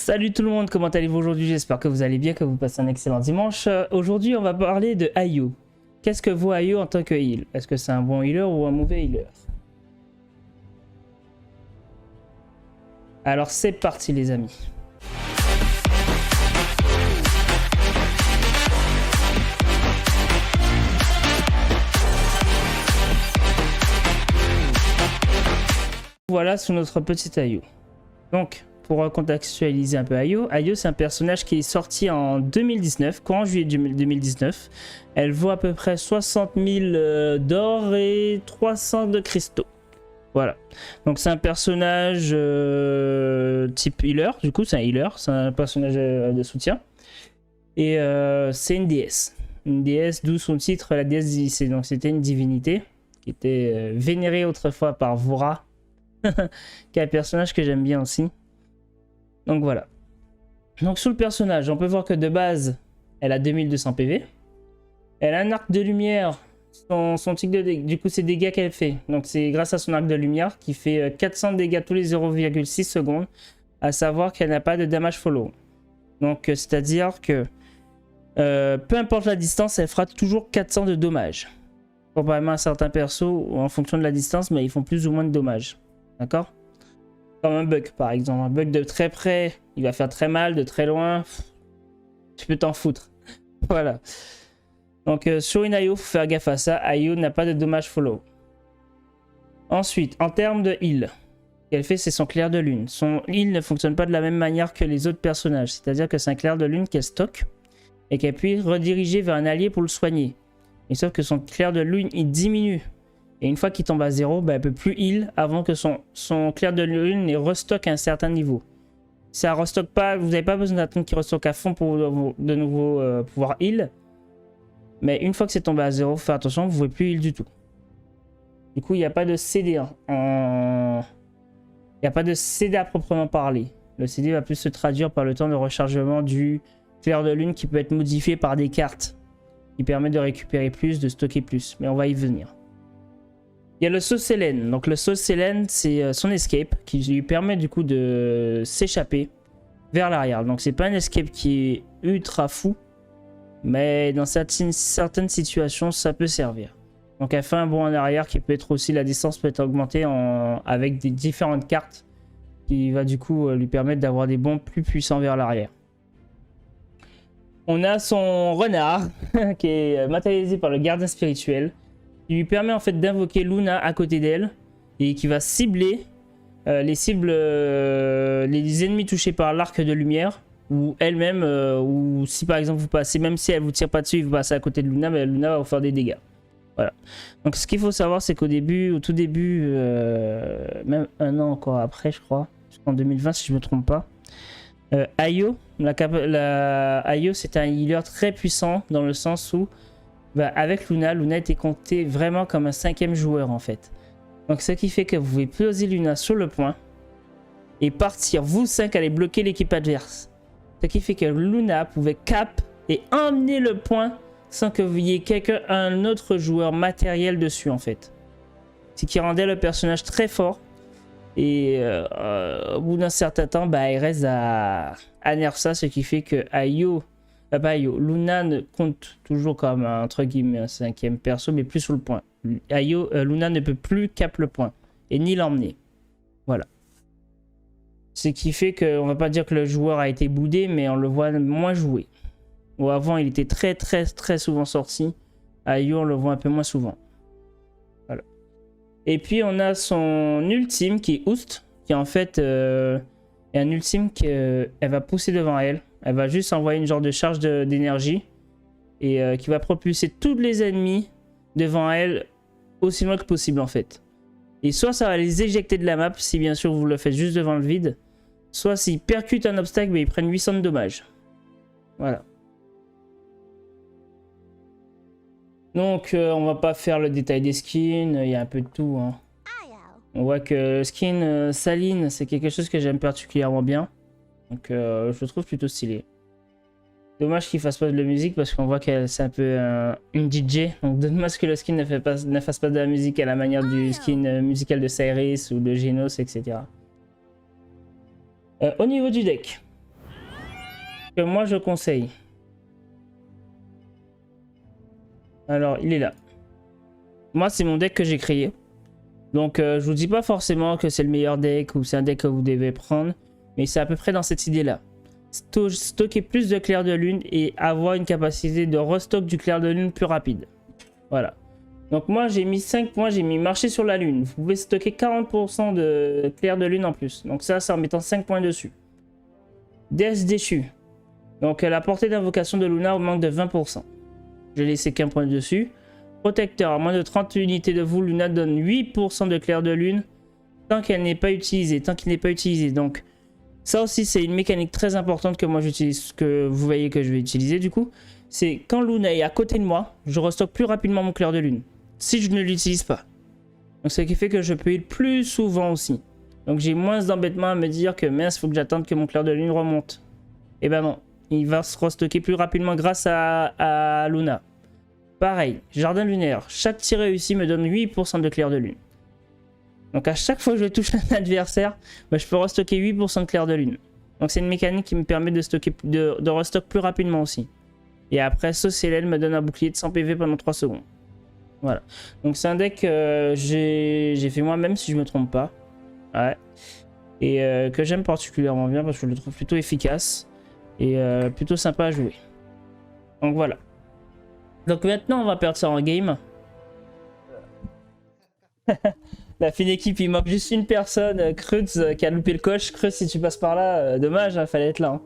Salut tout le monde, comment allez-vous aujourd'hui? J'espère que vous allez bien, que vous passez un excellent dimanche. Aujourd'hui, on va parler de Ayo. Qu'est-ce que vaut Ayo en tant que heal? Est-ce que c'est un bon healer ou un mauvais healer? Alors c'est parti les amis. Voilà sous notre petit Ayo. Donc, pour contextualiser un peu Ayo, Ayo c'est un personnage qui est sorti en 2019, courant juillet 2019. Elle vaut à peu près 60 000 d'or et 300 de cristaux. Voilà. Donc c'est un personnage type healer, du coup c'est un healer, c'est un personnage de soutien. Et c'est une déesse. Une déesse, d'où son titre, la déesse d'Isis. Donc c'était une divinité qui était vénérée autrefois par Vora, qui est un personnage que j'aime bien aussi. Donc voilà. Donc sous le personnage, on peut voir que de base, elle a 2200 PV. Elle a un arc de lumière. Son tic de dégâts, du coup c'est dégâts qu'elle fait. Donc c'est grâce à son arc de lumière qui fait 400 dégâts tous les 0,6 secondes. À savoir qu'elle n'a pas de damage follow. Donc c'est-à-dire que peu importe la distance, elle fera toujours 400 de dommages. Comparément à certains persos, en fonction de la distance, mais ils font plus ou moins de dommages. D'accord? Comme un bug par exemple. Un bug de très près, il va faire très mal, de très loin, tu peux t'en foutre. Voilà. Donc sur une Ayo, il faut faire gaffe à ça. Ayo n'a pas de dommage follow. Ensuite, en termes de heal, ce qu'elle fait, c'est son clair de lune. Son heal ne fonctionne pas de la même manière que les autres personnages. C'est-à-dire que c'est un clair de lune qu'elle stocke et qu'elle puisse rediriger vers un allié pour le soigner. Et sauf que son clair de lune, il diminue. Et une fois qu'il tombe à 0, bah, elle ne peut plus heal avant que son clair de lune ne restock à un certain niveau. Si ça ne restock pas, vous n'avez pas besoin d'attendre qu'il restock à fond pour de nouveau pouvoir heal. Mais une fois que c'est tombé à 0, faites attention, vous ne pouvez plus heal du tout. Du coup, il n'y a pas de CD. Il n'y a pas de CD à proprement parler. Le CD va plus se traduire par le temps de rechargement du clair de lune qui peut être modifié par des cartes. Qui permet de récupérer plus, de stocker plus. Mais on va y venir. Il y a le saut Selene. Donc le saut Selene, c'est son escape qui lui permet du coup de s'échapper vers l'arrière. Donc c'est pas un escape qui est ultra fou. Mais dans certaines situations, ça peut servir. Donc elle fait un bond en arrière qui peut être aussi, la distance peut être augmentée avec des différentes cartes. Qui va du coup lui permettre d'avoir des bonds plus puissants vers l'arrière. On a son renard qui est matérialisé par le gardien spirituel. Qui lui permet en fait d'invoquer Luna à côté d'elle. Et qui va cibler les ennemis touchés par l'arc de lumière. Ou elle-même, ou si par exemple vous passez, même si elle vous tire pas dessus, vous passez à côté de Luna, mais Luna va vous faire des dégâts. Voilà. Donc ce qu'il faut savoir, c'est qu'au début, au tout début, même un an encore après, je crois, en 2020 si je me trompe pas, Ayo, Ayo c'est un healer très puissant dans le sens où, bah, avec Luna, Luna était compté vraiment comme un 5e joueur en fait. Donc ce qui fait que vous pouvez poser Luna sur le point et partir, vous 5, aller bloquer l'équipe adverse. Ce qui fait que Luna pouvait cap et emmener le point sans que vous ayez un autre joueur matériel dessus en fait. Ce qui rendait le personnage très fort. Et au bout d'un certain temps, bah, il reste à nerf ça, ce qui fait que Luna ne compte toujours comme entre guillemets un 5e perso, mais plus sur le point. Luna ne peut plus cap le point et ni l'emmener. Voilà. Ce qui fait qu'on va pas dire que le joueur a été boudé, mais on le voit moins jouer. Ou avant, il était très souvent sorti. Ayo, on le voit un peu moins souvent. Voilà. Et puis, on a son ultime qui est Oost, qui en fait est un ultime qu'elle va pousser devant elle. Elle va juste envoyer une genre de charge d'énergie et qui va propulser tous les ennemis devant elle aussi loin que possible en fait. Et soit ça va les éjecter de la map, si bien sûr vous le faites juste devant le vide. Soit s'ils percutent un obstacle, mais ils prennent 800 de dommages. Voilà. Donc on va pas faire le détail des skins, il y a un peu de tout. Hein. On voit que le skin Saline, c'est quelque chose que j'aime particulièrement bien. Donc je le trouve plutôt stylé. Dommage qu'il fasse pas de la musique parce qu'on voit que c'est un peu une DJ. Donc dommage que le skin ne fasse pas de la musique à la manière du skin musical de Cyrus ou de Genos, etc. Au niveau du deck, que moi je conseille. Alors, il est là. Moi, c'est mon deck que j'ai créé. Donc, je vous dis pas forcément que c'est le meilleur deck ou c'est un deck que vous devez prendre. Mais c'est à peu près dans cette idée-là. Stocker plus de clair de lune et avoir une capacité de restock du clair de lune plus rapide. Voilà. Donc moi, j'ai mis 5 points, j'ai mis marcher sur la lune. Vous pouvez stocker 40% de clair de lune en plus. Donc ça, c'est en mettant 5 points dessus. Déesse déchue. Donc la portée d'invocation de Luna augmente de 20%. J'ai laissé qu'un point dessus. Protecteur, à moins de 30 unités de vous, Luna donne 8% de clair de lune tant qu'elle n'est pas utilisée, tant qu'il n'est pas utilisé. Donc ça aussi, c'est une mécanique très importante que moi j'utilise, que vous voyez que je vais utiliser du coup. C'est quand Luna est à côté de moi, je restocke plus rapidement mon clair de lune. Si je ne l'utilise pas. Donc ce qui fait que je peux heal plus souvent aussi. Donc j'ai moins d'embêtement à me dire que mince, il faut que j'attende que mon clair de lune remonte. Et ben non, il va se restocker plus rapidement grâce à Luna. Pareil, jardin lunaire. Chaque tir réussi me donne 8% de clair de lune. Donc à chaque fois que je touche un adversaire, bah, je peux restocker 8% de clair de lune. Donc c'est une mécanique qui me permet de, de restock plus rapidement aussi. Et après, Socialel me donne un bouclier de 100 PV pendant 3 secondes. Voilà. Donc c'est un deck que j'ai fait moi-même si je me trompe pas. Ouais. Et que j'aime particulièrement bien parce que je le trouve plutôt efficace. Et plutôt sympa à jouer. Donc voilà. Donc maintenant on va perdre ça en game. La fine équipe, il manque juste une personne, Krutz, qui a loupé le coche. Krutz, si tu passes par là, dommage, hein, fallait être là. Hein.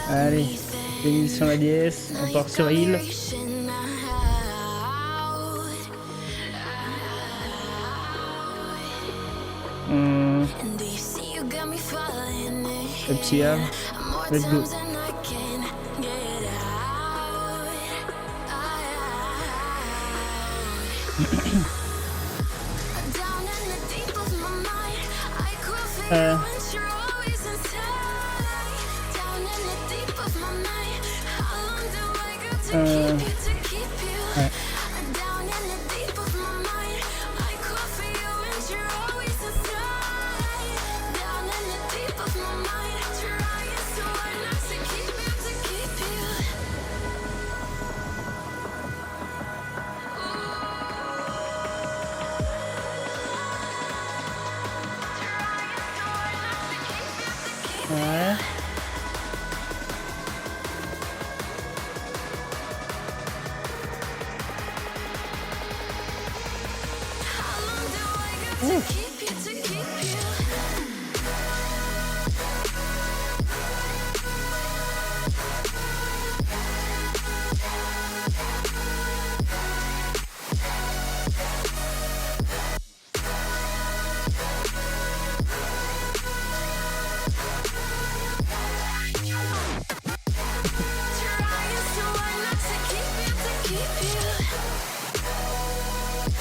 Allez, bénédiction la déesse, on part sur heal. Le petit âme, let's go. Ouais. Ouais.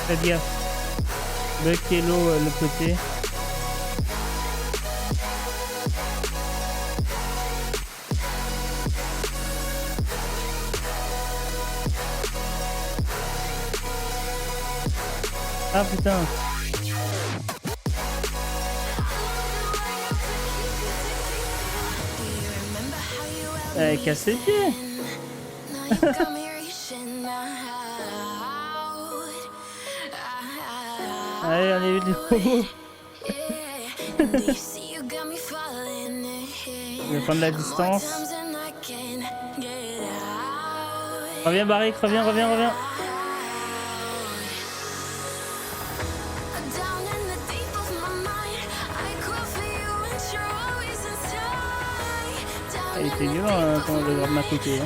Faites gaffe. Le Kelo, le côté. Ah putain. Casse les pieds. Allez, on est vite du haut. Je vais prendre la distance. Reviens Barik, reviens. Il était violent hein, quand le grab m'a coupé. Hein.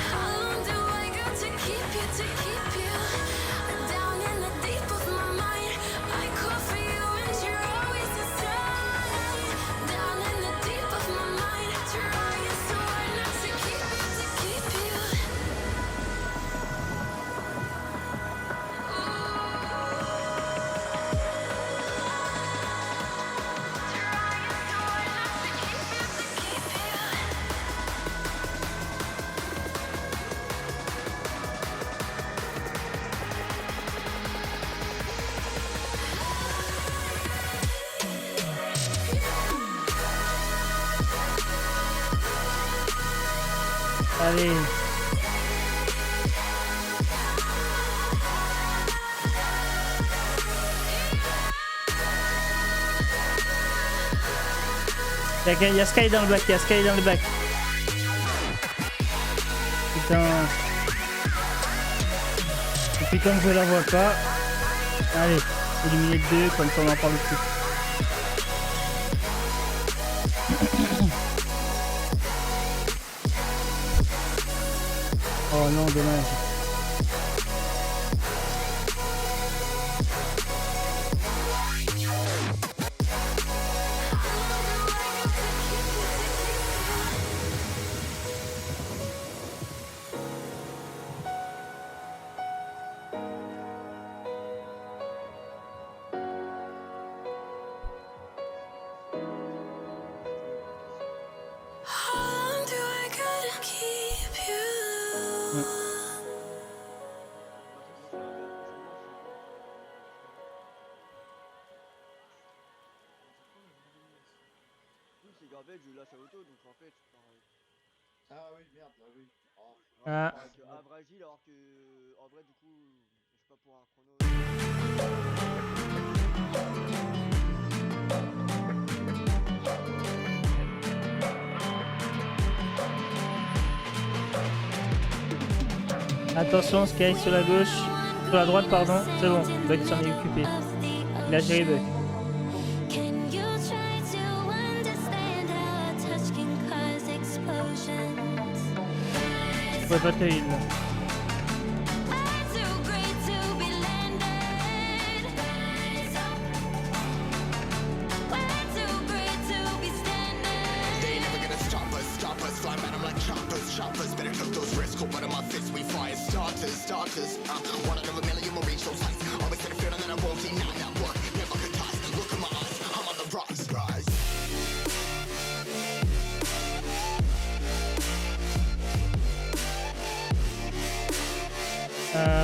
Allez. Il y a Sky dans le bac, il y a Sky dans le bac. Putain. Et puis comme je la vois pas. Allez, éliminer 2, comme ça on en parle plus. Oh non, dommage. Je lâche à l'auto, donc en fait, pareil. Ah oui, merde, ah oui. Oh. Ah. Avec Avragil, alors que en vrai, du coup, je sais pas pour un chrono. Attention, Sky sur la gauche, sur la droite, pardon. C'est bon, Buck s'en est occupé. Il a géré Buck. Je pourrais pas te heal là.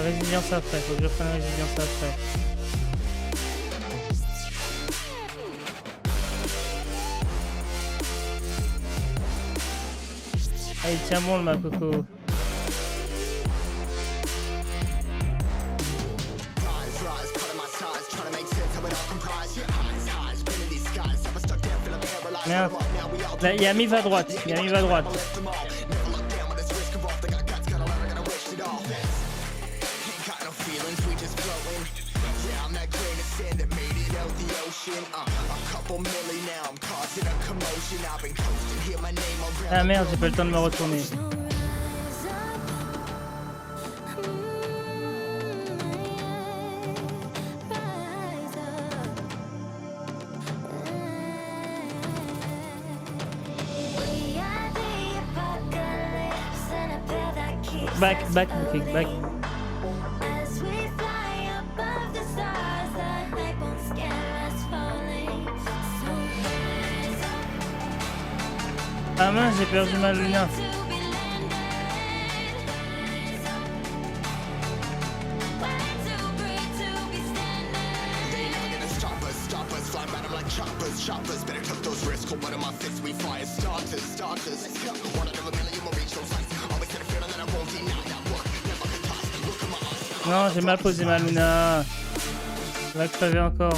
Résilience après, faut que je prenne résilience après. Ah, il tient bon le Makoko. Merde. Là, Yami va à droite. Yami va à droite. Ah merde, j'ai pas le temps de me retourner. Back, okay, back. Ah mince, j'ai perdu ma Luna. Non, j'ai mal posé ma Luna. Ça va crever encore.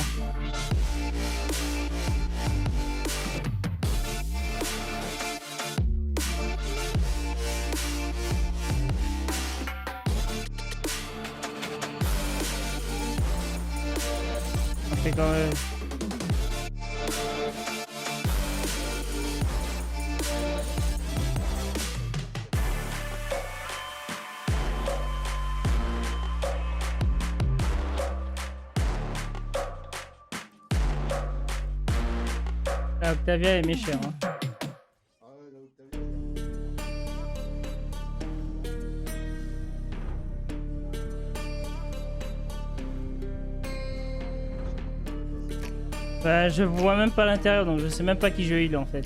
On fait quand même. La Octavia est méchère. Hein. Ah ouais, la Octavia. Bah, je vois même pas l'intérieur, donc je sais même pas qui je heal en fait.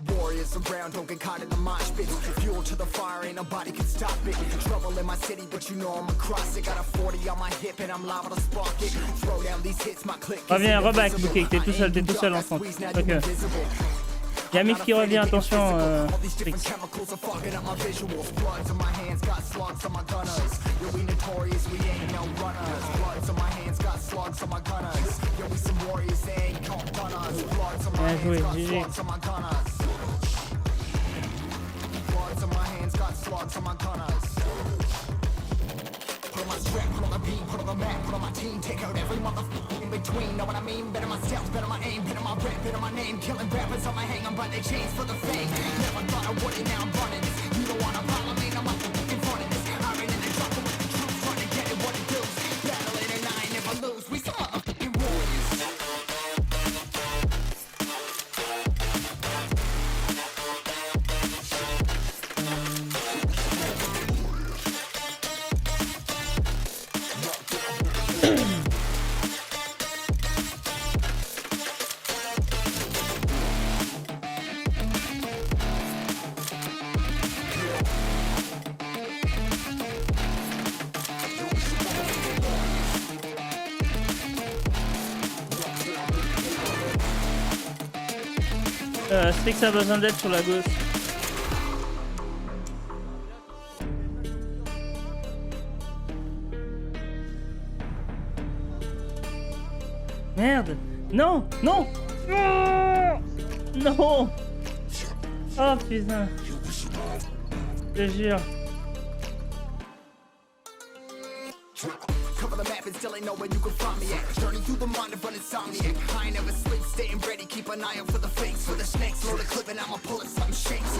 Warriors around, don't get caught in the mosh pit. Fuel to the fire, ain't nobody can stop it. Trouble in my city, but you know I'm across it. Got a 40 on my hip and I'm liable to spark it. Throw down these hits, my click. Reviens, reback, Bouquet, t'es tout seul en front. Ok. Y'a Mif qui revient, attention. Trix. Bien joué, GG. Put on my strap, put on the beat, put on the map, put on my team, take out every motherfucker in between. Know what I mean? Better my steps, better my aim, better my rap, better my name. Killing rappers on my hang, I'm by their chains for the fame. Never thought I would it, now I'm running this. You don't wanna follow me, I'm up in front of this. I ran in the jungle with the troops, trying to get it what it does. Battling and I ain't never lose, we some motherfucking warriors. Strix a besoin d'aide sur la gauche. Merde. Non, non. Non. Oh putain. Je te jure. Cover the map and still ain't know where you can find me at. Journey through the mind of an insomniac. I ain't never sleep, staying ready, keep an eye out for the fakes. For the snakes, load a clip and I'ma pull it, something shakes.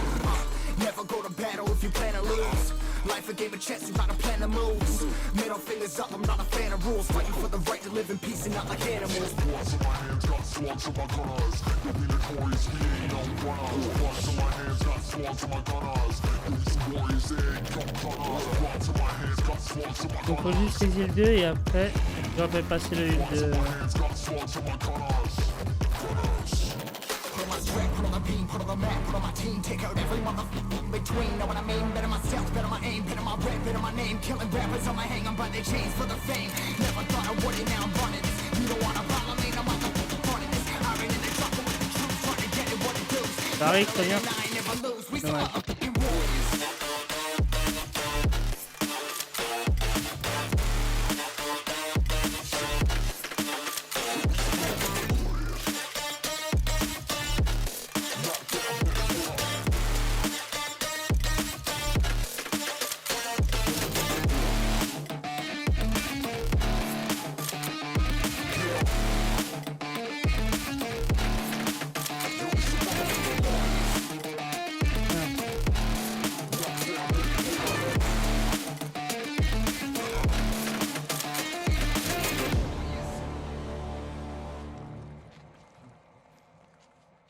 Never go to battle if you plan to lose. Life a game of chess, you gotta plan the moves. Middle fingers up, I'm not a fan of rules. Fighting for the right to live in peace and not like animals. Bloods in my hands, got slugs in my gunners. You'll be notorious, we ain't no runners. Bloods in my hands, got slugs in my gunners. You'll be some warriors, they ain't no gunners. Bloods in my hands, got slugs in my Donc faut gunners. juste saisir le 2 et après je vais passer le 2. Bloods in my hands, got slugs in my gunners. Put on my strap, put on the beam, put on the map, put on my team. Take out every motherfucker in between. Know what I mean? Better myself, better my aim, better my rap, better my name. Killing rappers on my hang, I'm by their chains for the fame. Never thought I would it, now I'm running this. You don't wanna follow me, I'm motherfucking running this. I ran in the jungle with the troops, trying to get it what it does. Pareil, très bien. And I ain't never lose, we some Ouais. motherfucking warriors.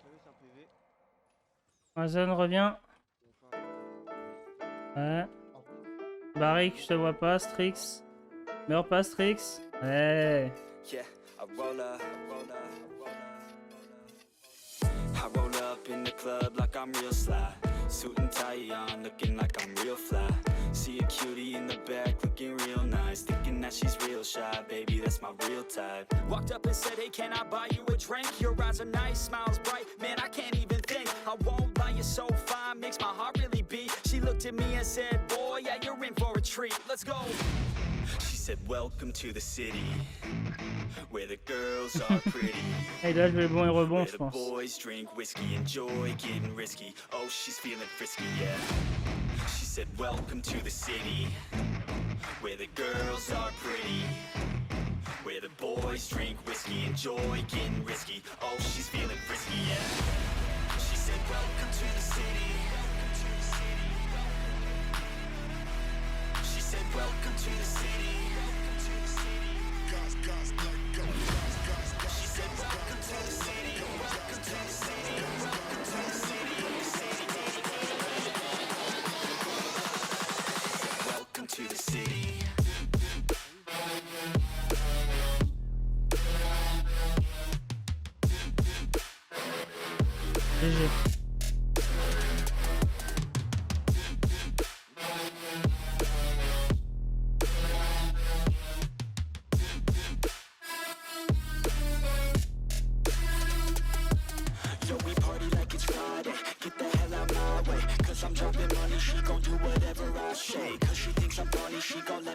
Salut, c'est un PV. Amazon revient. Ouais. Barrick, je te vois pas, Strix. Meurs pas, Strix. Ouais. Yeah, I roll up, I roll up in the club like I'm real sly. Suit and tie on, looking like I'm real fly. See a cutie in the back, looking real nice. Thinking that she's real shy, baby, that's my real type. Walked up and said, hey, can I buy you a drink? Your eyes are nice, smiles bright, man, I can't even think. I won't lie, you're so fine, makes my heart really beat. She looked at me and said, boy, yeah, you're in for a treat, let's go. She said, welcome to the city, where the girls are pretty. Et là, je vais bon et rebond, Where je the pense. boys drink whiskey, enjoy getting risky. Oh, she's feeling frisky, yeah. She said, welcome to the city, where the girls are pretty. Where the boys drink whiskey, enjoy getting risky. Oh, she's feeling frisky, yeah. She said, welcome to the city. She said, welcome to the city. She said, welcome to the city. Welcome to the city. Welcome to the city. Welcome to the city. GG.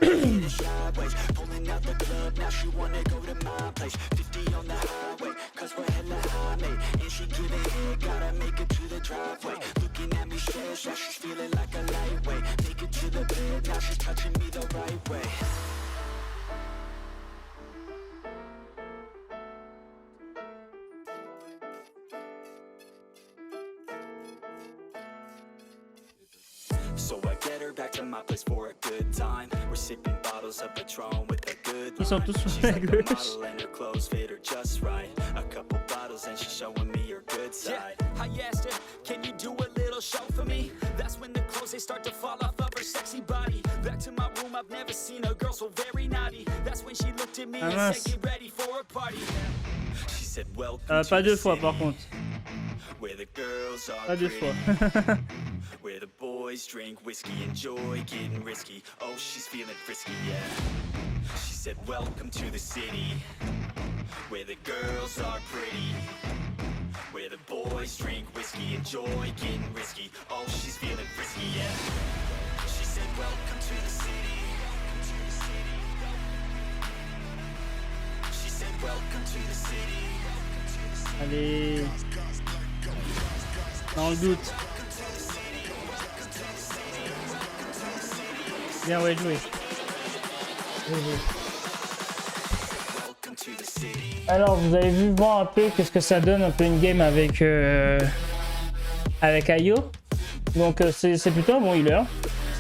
hit it sideways. Pulling out the club, now she wanna go to my place. 50 on the highway, cause we're hella high, mate. And she giving head, gotta make it to the driveway. Looking at me, says that she's feeling like a lightweight. Make it to the bed, now she's touching me the right way. So I get her back to my place for a good time. We're sipping bottles of Patron with a good Ils sont line. tous sur She's la like a gauche. model and her clothes fit her just right. A couple bottles and she's showing me her good side. I asked her, can you do a little show for me? That's when the clothes they start to fall off of her sexy body. Back to my room, I've never seen a girl so very naughty. That's when she looked at me and mince. said, get ready for a party. She said, welcome to Pas the deux fois city, par contre. where the girls are Pas deux pretty. fois. Where the boys drink whiskey, enjoy getting risky. Oh, she's feeling frisky, yeah. She said, welcome to the city, where the girls are pretty. Where the boys drink whiskey, enjoy getting risky. Oh, she's feeling frisky, yeah. She said, welcome to the city. She said, welcome to the city. Allez. Dans le doute. Bien, ouais, joué. Welcome to the city. Alors, vous avez vu voir un peu qu'est-ce que ça donne un peu une game avec avec Ayo. Donc c'est plutôt un bon healer.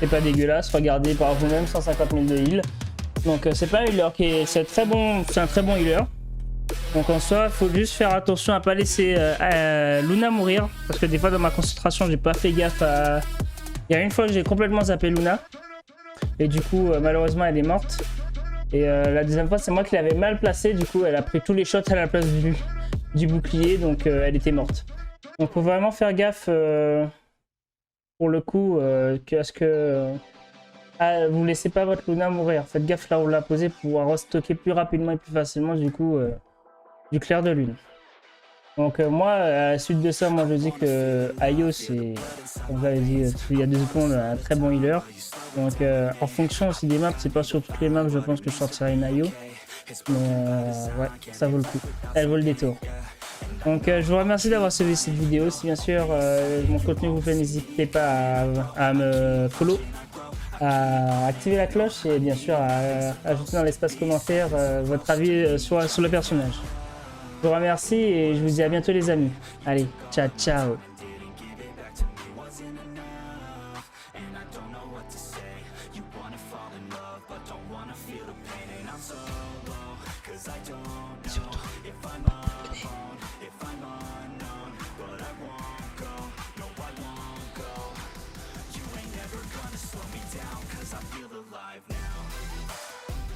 C'est pas dégueulasse. Regardez par vous-même, 150 000 de heal. Donc c'est pas un healer qui est, c'est un très bon healer. Donc en soi, il faut juste faire attention à pas laisser Luna mourir, parce que des fois dans ma concentration, j'ai pas fait gaffe à. Il y a une fois que j'ai complètement zappé Luna. Et du coup, malheureusement, elle est morte. Et la deuxième fois, c'est moi qui l'avais mal placée. Du coup, elle a pris tous les shots à la place du bouclier. Donc, elle était morte. Donc, faut vraiment faire gaffe pour le coup à ce que vous laissez pas votre Luna mourir. Faites gaffe là où vous la posez pour pouvoir restocker plus rapidement et plus facilement du coup du clair de lune. Donc moi, à la suite de ça, moi je dis que Ayo, c'est, comme vous l'avez dit il y a 2 secondes, un très bon healer. Donc en fonction aussi des maps, c'est pas sur toutes les maps, je pense que je sortirai une Ayo. Mais ouais, ça vaut le coup. Elle vaut le détour. Donc je vous remercie d'avoir suivi cette vidéo. Si bien sûr mon contenu vous plaît, n'hésitez pas à me follow, à activer la cloche et bien sûr à ajouter dans l'espace commentaire votre avis sur le personnage. Je vous remercie et je vous dis à bientôt les amis. Allez, ciao ciao. Surtout, if I'm